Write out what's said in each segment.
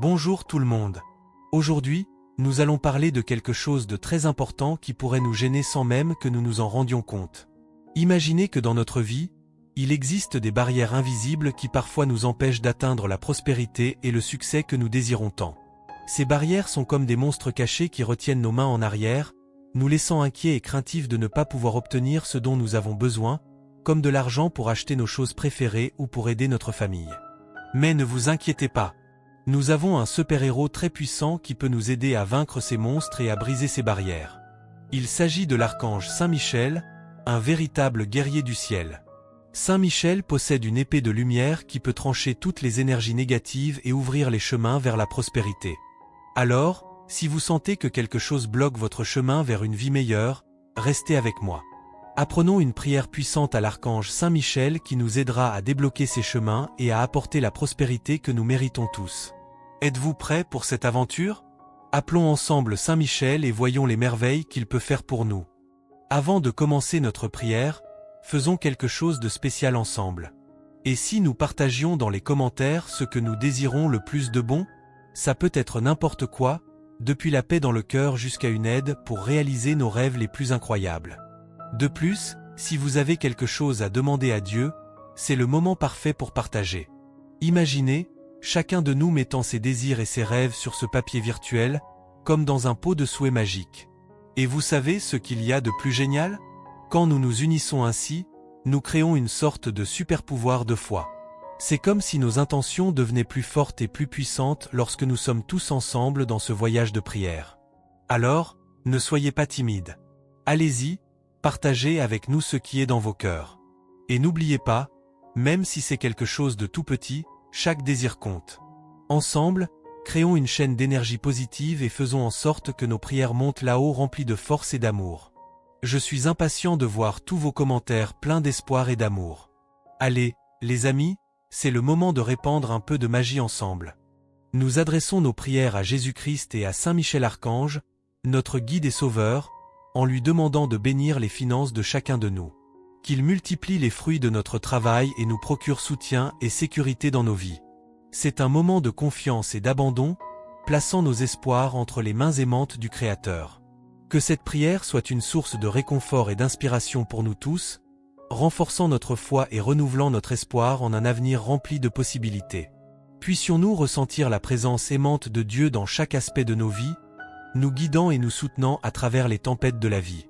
Bonjour tout le monde. Aujourd'hui, nous allons parler de quelque chose de très important qui pourrait nous gêner sans même que nous nous en rendions compte. Imaginez que dans notre vie, il existe des barrières invisibles qui parfois nous empêchent d'atteindre la prospérité et le succès que nous désirons tant. Ces barrières sont comme des monstres cachés qui retiennent nos mains en arrière, nous laissant inquiets et craintifs de ne pas pouvoir obtenir ce dont nous avons besoin, comme de l'argent pour acheter nos choses préférées ou pour aider notre famille. Mais ne vous inquiétez pas. Nous avons un super-héros très puissant qui peut nous aider à vaincre ces monstres et à briser ces barrières. Il s'agit de l'archange Saint Michel, un véritable guerrier du ciel. Saint Michel possède une épée de lumière qui peut trancher toutes les énergies négatives et ouvrir les chemins vers la prospérité. Alors, si vous sentez que quelque chose bloque votre chemin vers une vie meilleure, restez avec moi. Apprenons une prière puissante à l'archange Saint Michel qui nous aidera à débloquer ces chemins et à apporter la prospérité que nous méritons tous. Êtes-vous prêts pour cette aventure? Appelons ensemble Saint Michel et voyons les merveilles qu'il peut faire pour nous. Avant de commencer notre prière, faisons quelque chose de spécial ensemble. Et si nous partagions dans les commentaires ce que nous désirons le plus de bon? Ça peut être n'importe quoi, depuis la paix dans le cœur jusqu'à une aide pour réaliser nos rêves les plus incroyables. De plus, si vous avez quelque chose à demander à Dieu, c'est le moment parfait pour partager. Imaginez, chacun de nous mettant ses désirs et ses rêves sur ce papier virtuel, comme dans un pot de souhait magique. Et vous savez ce qu'il y a de plus génial? Quand nous nous unissons ainsi, nous créons une sorte de super pouvoir de foi. C'est comme si nos intentions devenaient plus fortes et plus puissantes lorsque nous sommes tous ensemble dans ce voyage de prière. Alors, ne soyez pas timides. Allez-y, partagez avec nous ce qui est dans vos cœurs. Et n'oubliez pas, même si c'est quelque chose de tout petit, chaque désir compte. Ensemble, créons une chaîne d'énergie positive et faisons en sorte que nos prières montent là-haut remplies de force et d'amour. Je suis impatient de voir tous vos commentaires pleins d'espoir et d'amour. Allez, les amis, c'est le moment de répandre un peu de magie ensemble. Nous adressons nos prières à Jésus-Christ et à Saint Michel Archange, notre guide et sauveur, en lui demandant de bénir les finances de chacun de nous. Qu'il multiplie les fruits de notre travail et nous procure soutien et sécurité dans nos vies. C'est un moment de confiance et d'abandon, plaçant nos espoirs entre les mains aimantes du Créateur. Que cette prière soit une source de réconfort et d'inspiration pour nous tous, renforçant notre foi et renouvelant notre espoir en un avenir rempli de possibilités. Puissions-nous ressentir la présence aimante de Dieu dans chaque aspect de nos vies, nous guidant et nous soutenant à travers les tempêtes de la vie.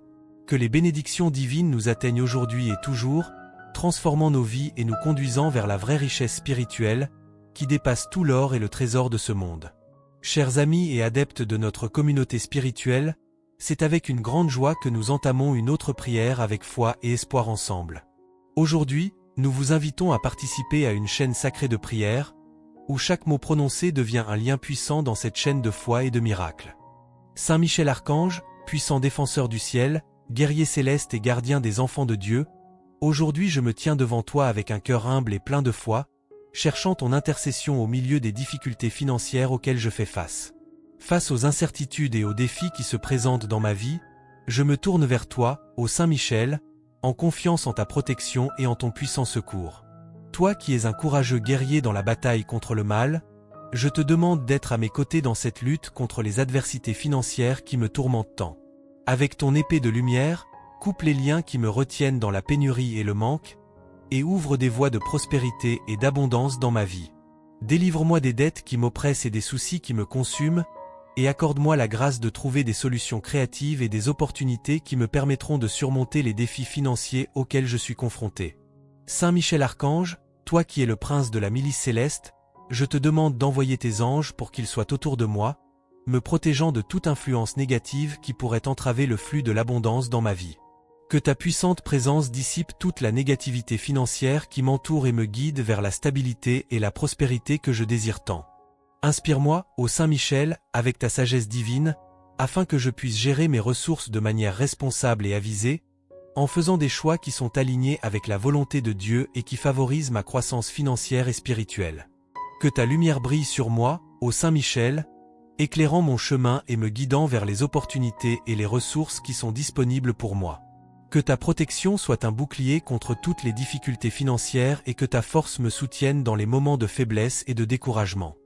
Que les bénédictions divines nous atteignent aujourd'hui et toujours, transformant nos vies et nous conduisant vers la vraie richesse spirituelle, qui dépasse tout l'or et le trésor de ce monde. Chers amis et adeptes de notre communauté spirituelle, c'est avec une grande joie que nous entamons une autre prière avec foi et espoir ensemble. Aujourd'hui, nous vous invitons à participer à une chaîne sacrée de prière, où chaque mot prononcé devient un lien puissant dans cette chaîne de foi et de miracles. Saint Michel Archange, puissant défenseur du ciel, guerrier céleste et gardien des enfants de Dieu, aujourd'hui je me tiens devant toi avec un cœur humble et plein de foi, cherchant ton intercession au milieu des difficultés financières auxquelles je fais face. Face aux incertitudes et aux défis qui se présentent dans ma vie, je me tourne vers toi, ô Saint Michel, en confiance en ta protection et en ton puissant secours. Toi qui es un courageux guerrier dans la bataille contre le mal, je te demande d'être à mes côtés dans cette lutte contre les adversités financières qui me tourmentent tant. Avec ton épée de lumière, coupe les liens qui me retiennent dans la pénurie et le manque, et ouvre des voies de prospérité et d'abondance dans ma vie. Délivre-moi des dettes qui m'oppressent et des soucis qui me consument, et accorde-moi la grâce de trouver des solutions créatives et des opportunités qui me permettront de surmonter les défis financiers auxquels je suis confronté. Saint Michel Archange, toi qui es le prince de la milice céleste, je te demande d'envoyer tes anges pour qu'ils soient autour de moi, me protégeant de toute influence négative qui pourrait entraver le flux de l'abondance dans ma vie. Que ta puissante présence dissipe toute la négativité financière qui m'entoure et me guide vers la stabilité et la prospérité que je désire tant. Inspire-moi, ô Saint Michel, avec ta sagesse divine, afin que je puisse gérer mes ressources de manière responsable et avisée, en faisant des choix qui sont alignés avec la volonté de Dieu et qui favorisent ma croissance financière et spirituelle. Que ta lumière brille sur moi, ô Saint Michel, éclairant mon chemin et me guidant vers les opportunités et les ressources qui sont disponibles pour moi. Que ta protection soit un bouclier contre toutes les difficultés financières et que ta force me soutienne dans les moments de faiblesse et de découragement.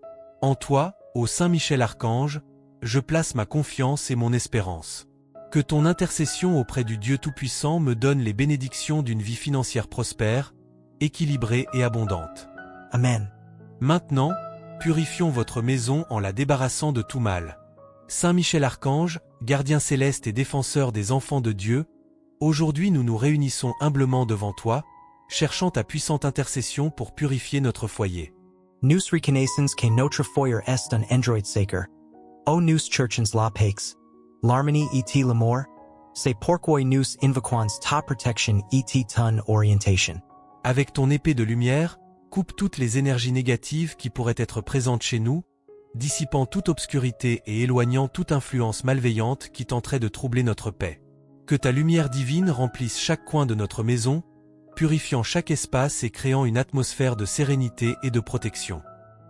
En toi, Ô Saint Michel Archange, je place ma confiance et mon espérance. Que ton intercession auprès du Dieu Tout-Puissant me donne les bénédictions d'une vie financière prospère, équilibrée et abondante. Amen. Maintenant, purifions votre maison en la débarrassant de tout mal. Saint Michel Archange, gardien céleste et défenseur des enfants de Dieu, aujourd'hui nous nous réunissons humblement devant toi, cherchant ta puissante intercession pour purifier notre foyer. Nous reconnaissons que notre foyer est un endroit sacré. O nous churchens la paix, l'harmonie et l'amour, c'est pourquoi nous invoquons ta protection et ton orientation. Avec ton épée de lumière, coupe toutes les énergies négatives qui pourraient être présentes chez nous, dissipant toute obscurité et éloignant toute influence malveillante qui tenterait de troubler notre paix. Que ta lumière divine remplisse chaque coin de notre maison, purifiant chaque espace et créant une atmosphère de sérénité et de protection.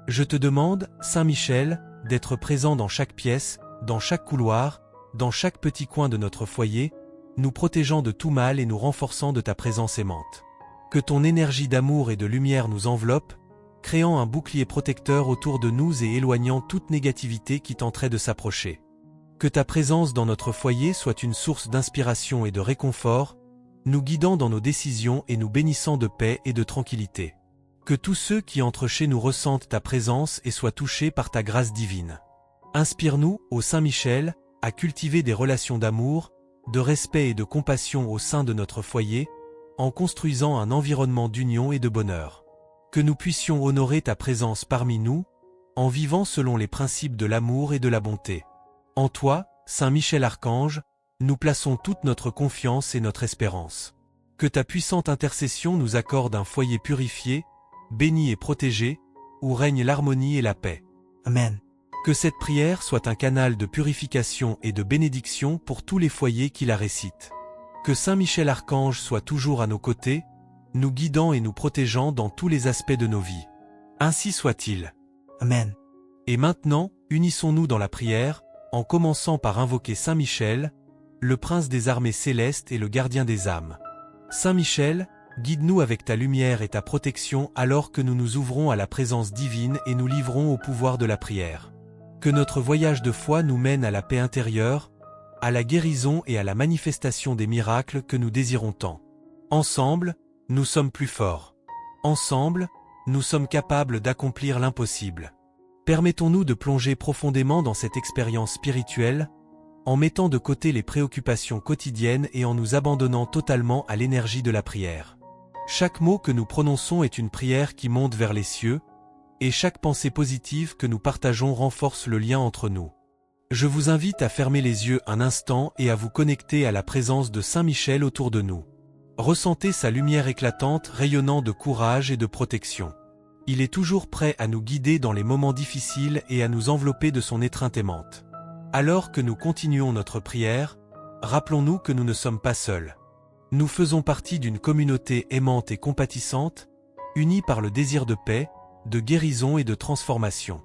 Je te demande, Saint Michel, d'être présent dans chaque pièce, dans chaque couloir, dans chaque petit coin de notre foyer, nous protégeant de tout mal et nous renforçant de ta présence aimante. Que ton énergie d'amour et de lumière nous enveloppe, créant un bouclier protecteur autour de nous et éloignant toute négativité qui tenterait de s'approcher. Que ta présence dans notre foyer soit une source d'inspiration et de réconfort, nous guidant dans nos décisions et nous bénissant de paix et de tranquillité. Que tous ceux qui entrent chez nous ressentent ta présence et soient touchés par ta grâce divine. Inspire-nous, ô Saint Michel, à cultiver des relations d'amour, de respect et de compassion au sein de notre foyer, en construisant un environnement d'union et de bonheur. Que nous puissions honorer ta présence parmi nous, en vivant selon les principes de l'amour et de la bonté. En toi, Saint Michel Archange, nous plaçons toute notre confiance et notre espérance. Que ta puissante intercession nous accorde un foyer purifié, béni et protégé, où règne l'harmonie et la paix. Amen. Que cette prière soit un canal de purification et de bénédiction pour tous les foyers qui la récitent. Que Saint Michel Archange soit toujours à nos côtés, nous guidant et nous protégeant dans tous les aspects de nos vies. Ainsi soit-il. Amen. Et maintenant, unissons-nous dans la prière, en commençant par invoquer Saint Michel, le prince des armées célestes et le gardien des âmes. Saint Michel, guide-nous avec ta lumière et ta protection alors que nous nous ouvrons à la présence divine et nous livrons au pouvoir de la prière. Que notre voyage de foi nous mène à la paix intérieure, à la guérison et à la manifestation des miracles que nous désirons tant. Ensemble, nous sommes plus forts. Ensemble, nous sommes capables d'accomplir l'impossible. Permettons-nous de plonger profondément dans cette expérience spirituelle, en mettant de côté les préoccupations quotidiennes et en nous abandonnant totalement à l'énergie de la prière. Chaque mot que nous prononçons est une prière qui monte vers les cieux, et chaque pensée positive que nous partageons renforce le lien entre nous. Je vous invite à fermer les yeux un instant et à vous connecter à la présence de Saint Michel autour de nous. Ressentez sa lumière éclatante rayonnant de courage et de protection. Il est toujours prêt à nous guider dans les moments difficiles et à nous envelopper de son étreinte aimante. Alors que nous continuons notre prière, rappelons-nous que nous ne sommes pas seuls. Nous faisons partie d'une communauté aimante et compatissante, unie par le désir de paix, de guérison et de transformation.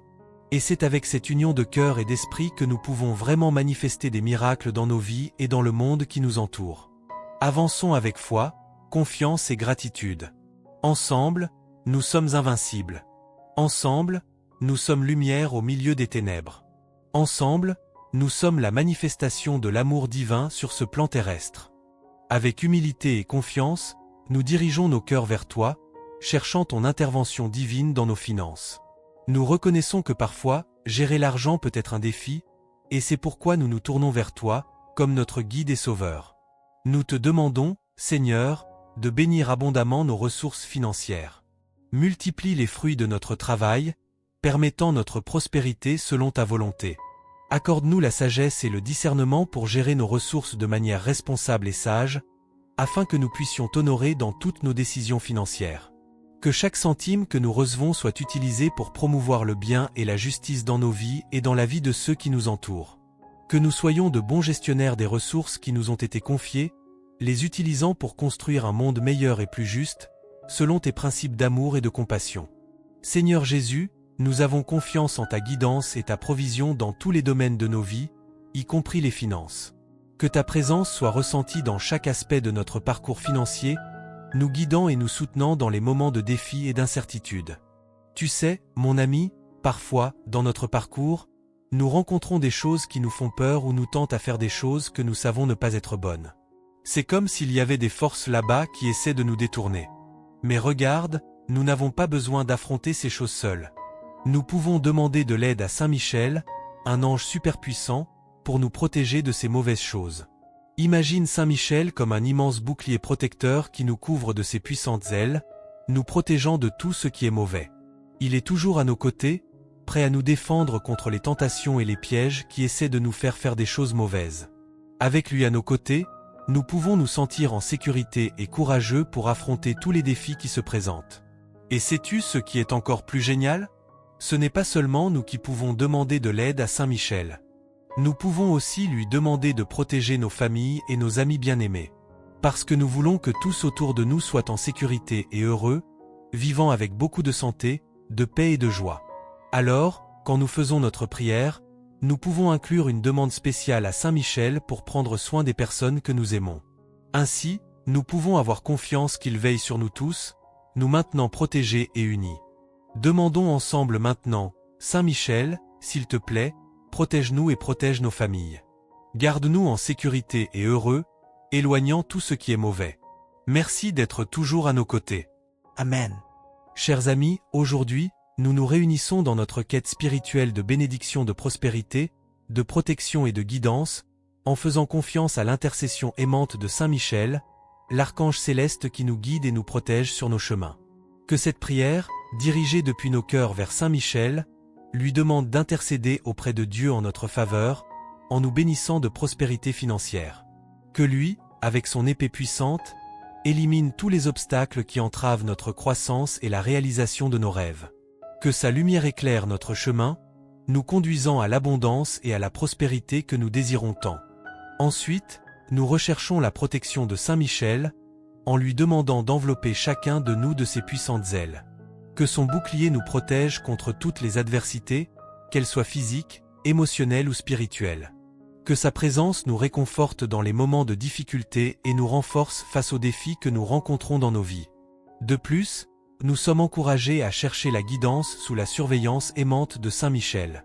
Et c'est avec cette union de cœur et d'esprit que nous pouvons vraiment manifester des miracles dans nos vies et dans le monde qui nous entoure. Avançons avec foi, confiance et gratitude. Ensemble, nous sommes invincibles. Ensemble, nous sommes lumière au milieu des ténèbres. Ensemble, nous sommes la manifestation de l'amour divin sur ce plan terrestre. Avec humilité et confiance, nous dirigeons nos cœurs vers toi, cherchant ton intervention divine dans nos finances. Nous reconnaissons que parfois, gérer l'argent peut être un défi, et c'est pourquoi nous nous tournons vers toi, comme notre guide et sauveur. Nous te demandons, Seigneur, de bénir abondamment nos ressources financières. Multiplie les fruits de notre travail, permettant notre prospérité selon ta volonté. Accorde-nous la sagesse et le discernement pour gérer nos ressources de manière responsable et sage, afin que nous puissions t'honorer dans toutes nos décisions financières. Que chaque centime que nous recevons soit utilisé pour promouvoir le bien et la justice dans nos vies et dans la vie de ceux qui nous entourent. Que nous soyons de bons gestionnaires des ressources qui nous ont été confiées, les utilisant pour construire un monde meilleur et plus juste, selon tes principes d'amour et de compassion. Seigneur Jésus, nous avons confiance en ta guidance et ta provision dans tous les domaines de nos vies, y compris les finances. Que ta présence soit ressentie dans chaque aspect de notre parcours financier, nous guidant et nous soutenant dans les moments de défi et d'incertitude. Tu sais, mon ami, Parfois, dans notre parcours, nous rencontrons des choses qui nous font peur ou nous tentent à faire des choses que nous savons ne pas être bonnes. C'est comme s'il y avait des forces là-bas qui essaient de nous détourner. Mais regarde, nous n'avons pas besoin d'affronter ces choses seuls. Nous pouvons demander de l'aide à Saint Michel, un ange superpuissant, pour nous protéger de ces mauvaises choses. Imagine Saint Michel comme un immense bouclier protecteur qui nous couvre de ses puissantes ailes, nous protégeant de tout ce qui est mauvais. Il est toujours à nos côtés, prêt à nous défendre contre les tentations et les pièges qui essaient de nous faire faire des choses mauvaises. Avec lui à nos côtés, nous pouvons nous sentir en sécurité et courageux pour affronter tous les défis qui se présentent. Et sais-tu ce qui est encore plus génial? Ce n'est pas seulement nous qui pouvons demander de l'aide à Saint Michel. Nous pouvons aussi lui demander de protéger nos familles et nos amis bien-aimés. Parce que nous voulons que tous autour de nous soient en sécurité et heureux, vivant avec beaucoup de santé, de paix et de joie. Alors, quand nous faisons notre prière, nous pouvons inclure une demande spéciale à Saint Michel pour prendre soin des personnes que nous aimons. Ainsi, nous pouvons avoir confiance qu'il veille sur nous tous, nous maintenant protégés et unis. Demandons ensemble maintenant, Saint Michel, s'il te plaît, protège-nous et protège nos familles. Garde-nous en sécurité et heureux, éloignant tout ce qui est mauvais. Merci d'être toujours à nos côtés. Amen. Chers amis, aujourd'hui, nous nous réunissons dans notre quête spirituelle de bénédiction, de prospérité, de protection et de guidance, en faisant confiance à l'intercession aimante de Saint Michel, l'archange céleste qui nous guide et nous protège sur nos chemins. Que cette prière, dirigée depuis nos cœurs vers Saint Michel, lui demande d'intercéder auprès de Dieu en notre faveur, en nous bénissant de prospérité financière. Que lui, avec son épée puissante, élimine tous les obstacles qui entravent notre croissance et la réalisation de nos rêves. Que sa lumière éclaire notre chemin, nous conduisant à l'abondance et à la prospérité que nous désirons tant. Ensuite, nous recherchons la protection de Saint Michel, en lui demandant d'envelopper chacun de nous de ses puissantes ailes. Que son bouclier nous protège contre toutes les adversités, qu'elles soient physiques, émotionnelles ou spirituelles. Que sa présence nous réconforte dans les moments de difficulté et nous renforce face aux défis que nous rencontrons dans nos vies. De plus, nous sommes encouragés à chercher la guidance sous la surveillance aimante de Saint Michel.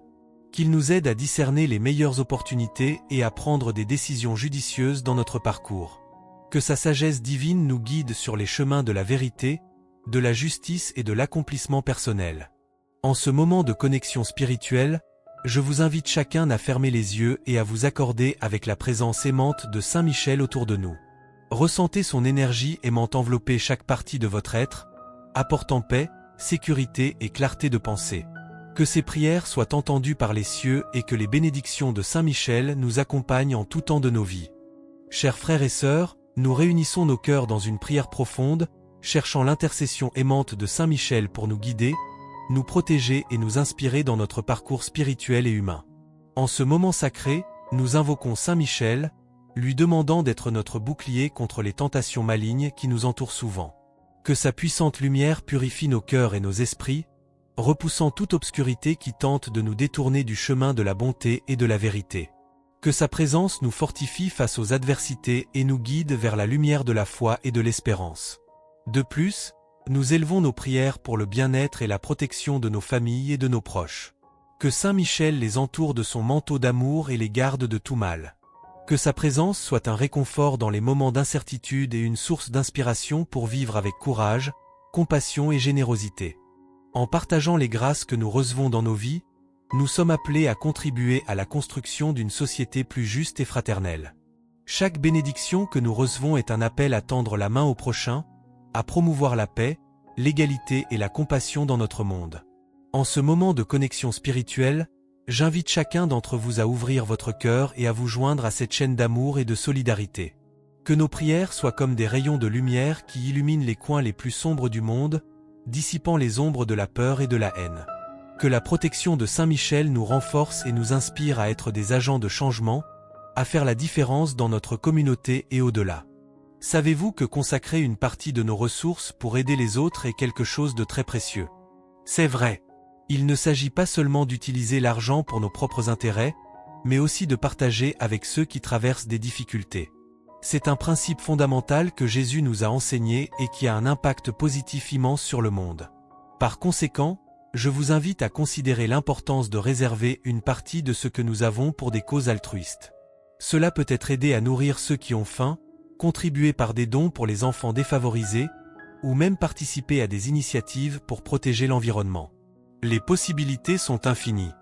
Qu'il nous aide à discerner les meilleures opportunités et à prendre des décisions judicieuses dans notre parcours. Que sa sagesse divine nous guide sur les chemins de la vérité, de la justice et de l'accomplissement personnel. En ce moment de connexion spirituelle, je vous invite chacun à fermer les yeux et à vous accorder avec la présence aimante de Saint Michel autour de nous. Ressentez son énergie aimant envelopper chaque partie de votre être, apportant paix, sécurité et clarté de pensée. Que ces prières soient entendues par les cieux et que les bénédictions de Saint Michel nous accompagnent en tout temps de nos vies. Chers frères et sœurs, nous réunissons nos cœurs dans une prière profonde, cherchant l'intercession aimante de Saint Michel pour nous guider, nous protéger et nous inspirer dans notre parcours spirituel et humain. En ce moment sacré, nous invoquons Saint Michel, lui demandant d'être notre bouclier contre les tentations malignes qui nous entourent souvent. Que sa puissante lumière purifie nos cœurs et nos esprits, repoussant toute obscurité qui tente de nous détourner du chemin de la bonté et de la vérité. Que sa présence nous fortifie face aux adversités et nous guide vers la lumière de la foi et de l'espérance. De plus, nous élevons nos prières pour le bien-être et la protection de nos familles et de nos proches. Que Saint Michel les entoure de son manteau d'amour et les garde de tout mal. Que sa présence soit un réconfort dans les moments d'incertitude et une source d'inspiration pour vivre avec courage, compassion et générosité. En partageant les grâces que nous recevons dans nos vies, nous sommes appelés à contribuer à la construction d'une société plus juste et fraternelle. Chaque bénédiction que nous recevons est un appel à tendre la main au prochain, à promouvoir la paix, l'égalité et la compassion dans notre monde. En ce moment de connexion spirituelle, j'invite chacun d'entre vous à ouvrir votre cœur et à vous joindre à cette chaîne d'amour et de solidarité. Que nos prières soient comme des rayons de lumière qui illuminent les coins les plus sombres du monde, dissipant les ombres de la peur et de la haine. Que la protection de Saint Michel nous renforce et nous inspire à être des agents de changement, à faire la différence dans notre communauté et au-delà. Savez-vous que consacrer une partie de nos ressources pour aider les autres est quelque chose de très précieux? C'est vrai. Il ne s'agit pas seulement d'utiliser l'argent pour nos propres intérêts, mais aussi de partager avec ceux qui traversent des difficultés. C'est un principe fondamental que Jésus nous a enseigné et qui a un impact positif immense sur le monde. Par conséquent, je vous invite à considérer l'importance de réserver une partie de ce que nous avons pour des causes altruistes. Cela peut être aider à nourrir ceux qui ont faim, contribuer par des dons pour les enfants défavorisés, ou même participer à des initiatives pour protéger l'environnement. Les possibilités sont infinies.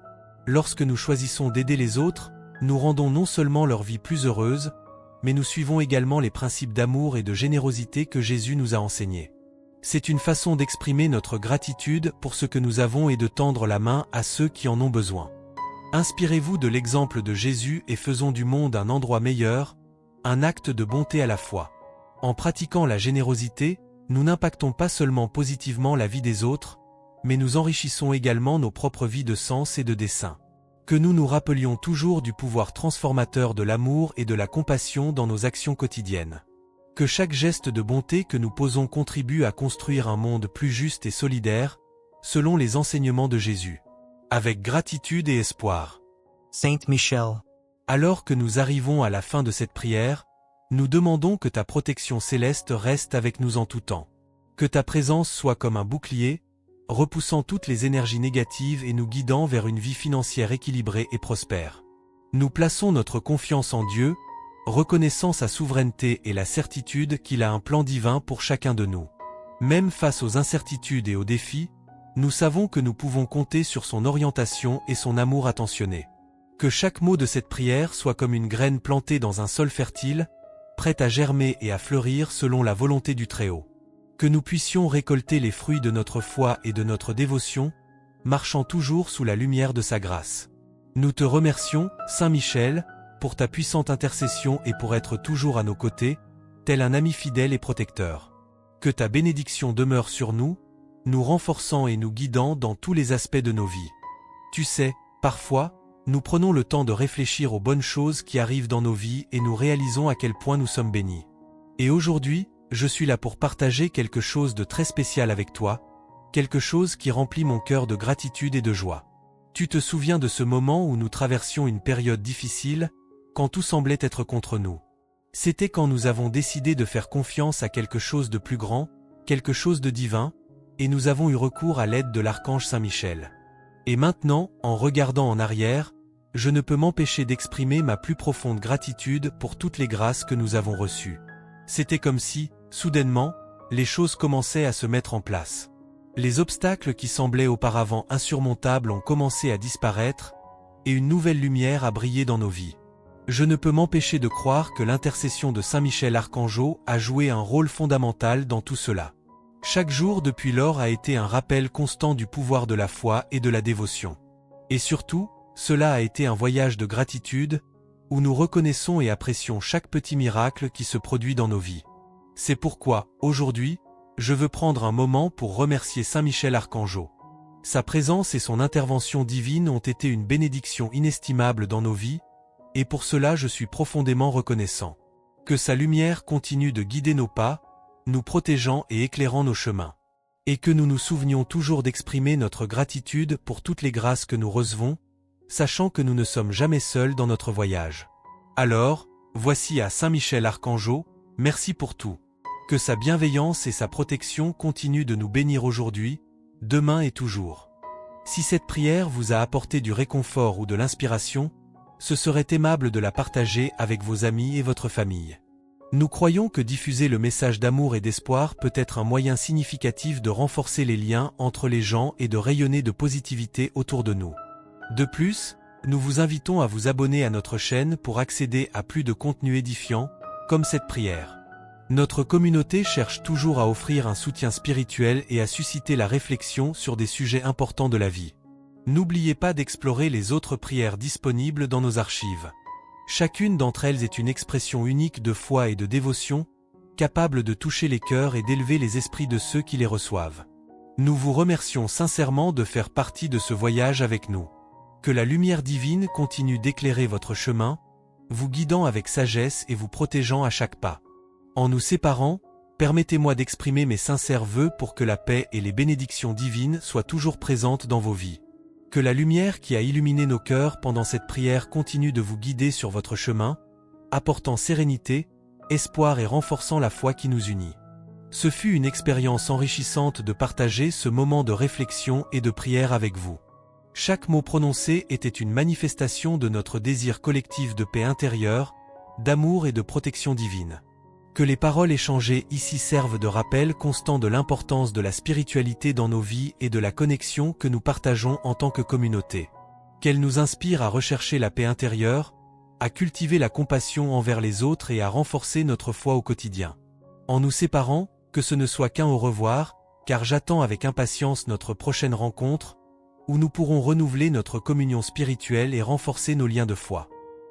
Lorsque nous choisissons d'aider les autres, nous rendons non seulement leur vie plus heureuse, mais nous suivons également les principes d'amour et de générosité que Jésus nous a enseignés. C'est une façon d'exprimer notre gratitude pour ce que nous avons et de tendre la main à ceux qui en ont besoin. Inspirez-vous de l'exemple de Jésus et faisons du monde un endroit meilleur, un acte de bonté à la fois. En pratiquant la générosité, nous n'impactons pas seulement positivement la vie des autres, mais nous enrichissons également nos propres vies de sens et de dessein. Que nous nous rappelions toujours du pouvoir transformateur de l'amour et de la compassion dans nos actions quotidiennes. Que chaque geste de bonté que nous posons contribue à construire un monde plus juste et solidaire, selon les enseignements de Jésus. Avec gratitude et espoir. Saint Michel, Alors que nous arrivons à la fin de cette prière, nous demandons que ta protection céleste reste avec nous en tout temps. Que ta présence soit comme un bouclier, repoussant toutes les énergies négatives et nous guidant vers une vie financière équilibrée et prospère. Nous plaçons notre confiance en Dieu, reconnaissant sa souveraineté et la certitude qu'il a un plan divin pour chacun de nous. Même face aux incertitudes et aux défis, nous savons que nous pouvons compter sur son orientation et son amour attentionné. Que chaque mot de cette prière soit comme une graine plantée dans un sol fertile, prête à germer et à fleurir selon la volonté du Très-Haut. Que nous puissions récolter les fruits de notre foi et de notre dévotion, marchant toujours sous la lumière de sa grâce. Nous te remercions, Saint Michel, pour ta puissante intercession et pour être toujours à nos côtés, tel un ami fidèle et protecteur. Que ta bénédiction demeure sur nous, nous renforçant et nous guidant dans tous les aspects de nos vies. Tu sais, parfois, nous prenons le temps de réfléchir aux bonnes choses qui arrivent dans nos vies et nous réalisons à quel point nous sommes bénis. Et aujourd'hui, je suis là pour partager quelque chose de très spécial avec toi, quelque chose qui remplit mon cœur de gratitude et de joie. Tu te souviens de ce moment où nous traversions une période difficile, quand tout semblait être contre nous. C'était quand nous avons décidé de faire confiance à quelque chose de plus grand, quelque chose de divin, et nous avons eu recours à l'aide de l'archange Saint Michel. Et maintenant, en regardant en arrière, je ne peux m'empêcher d'exprimer ma plus profonde gratitude pour toutes les grâces que nous avons reçues. C'était comme si, soudainement, les choses commençaient à se mettre en place. Les obstacles qui semblaient auparavant insurmontables ont commencé à disparaître, et une nouvelle lumière a brillé dans nos vies. Je ne peux m'empêcher de croire que l'intercession de Saint Michel Archangeau a joué un rôle fondamental dans tout cela. Chaque jour depuis lors a été un rappel constant du pouvoir de la foi et de la dévotion. Et surtout, cela a été un voyage de gratitude, où nous reconnaissons et apprécions chaque petit miracle qui se produit dans nos vies. C'est pourquoi, aujourd'hui, je veux prendre un moment pour remercier Saint Michel Archangeau. Sa présence et son intervention divine ont été une bénédiction inestimable dans nos vies, et pour cela je suis profondément reconnaissant. Que sa lumière continue de guider nos pas, nous protégeant et éclairant nos chemins. Et que nous nous souvenions toujours d'exprimer notre gratitude pour toutes les grâces que nous recevons, sachant que nous ne sommes jamais seuls dans notre voyage. Alors, voici à Saint Michel Archangeau, merci pour tout. Que sa bienveillance et sa protection continuent de nous bénir aujourd'hui, demain et toujours. Si cette prière vous a apporté du réconfort ou de l'inspiration, ce serait aimable de la partager avec vos amis et votre famille. Nous croyons que diffuser le message d'amour et d'espoir peut être un moyen significatif de renforcer les liens entre les gens et de rayonner de positivité autour de nous. De plus, nous vous invitons à vous abonner à notre chaîne pour accéder à plus de contenus édifiants, comme cette prière. Notre communauté cherche toujours à offrir un soutien spirituel et à susciter la réflexion sur des sujets importants de la vie. N'oubliez pas d'explorer les autres prières disponibles dans nos archives. Chacune d'entre elles est une expression unique de foi et de dévotion, capable de toucher les cœurs et d'élever les esprits de ceux qui les reçoivent. Nous vous remercions sincèrement de faire partie de ce voyage avec nous. Que la lumière divine continue d'éclairer votre chemin, vous guidant avec sagesse et vous protégeant à chaque pas. En nous séparant, permettez-moi d'exprimer mes sincères vœux pour que la paix et les bénédictions divines soient toujours présentes dans vos vies. Que la lumière qui a illuminé nos cœurs pendant cette prière continue de vous guider sur votre chemin, apportant sérénité, espoir et renforçant la foi qui nous unit. Ce fut une expérience enrichissante de partager ce moment de réflexion et de prière avec vous. Chaque mot prononcé était une manifestation de notre désir collectif de paix intérieure, d'amour et de protection divine. Que les paroles échangées ici servent de rappel constant de l'importance de la spiritualité dans nos vies et de la connexion que nous partageons en tant que communauté. Qu'elles nous inspirent à rechercher la paix intérieure, à cultiver la compassion envers les autres et à renforcer notre foi au quotidien. En nous séparant, que ce ne soit qu'un au revoir, car j'attends avec impatience notre prochaine rencontre, où nous pourrons renouveler notre communion spirituelle et renforcer nos liens de foi.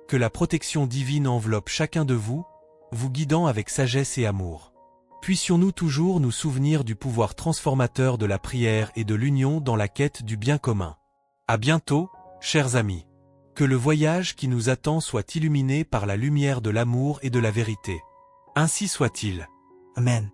Que la protection divine enveloppe chacun de vous, vous guidant avec sagesse et amour. Puissions-nous toujours nous souvenir du pouvoir transformateur de la prière et de l'union dans la quête du bien commun. À bientôt, chers amis. Que le voyage qui nous attend soit illuminé par la lumière de l'amour et de la vérité. Ainsi soit-il. Amen.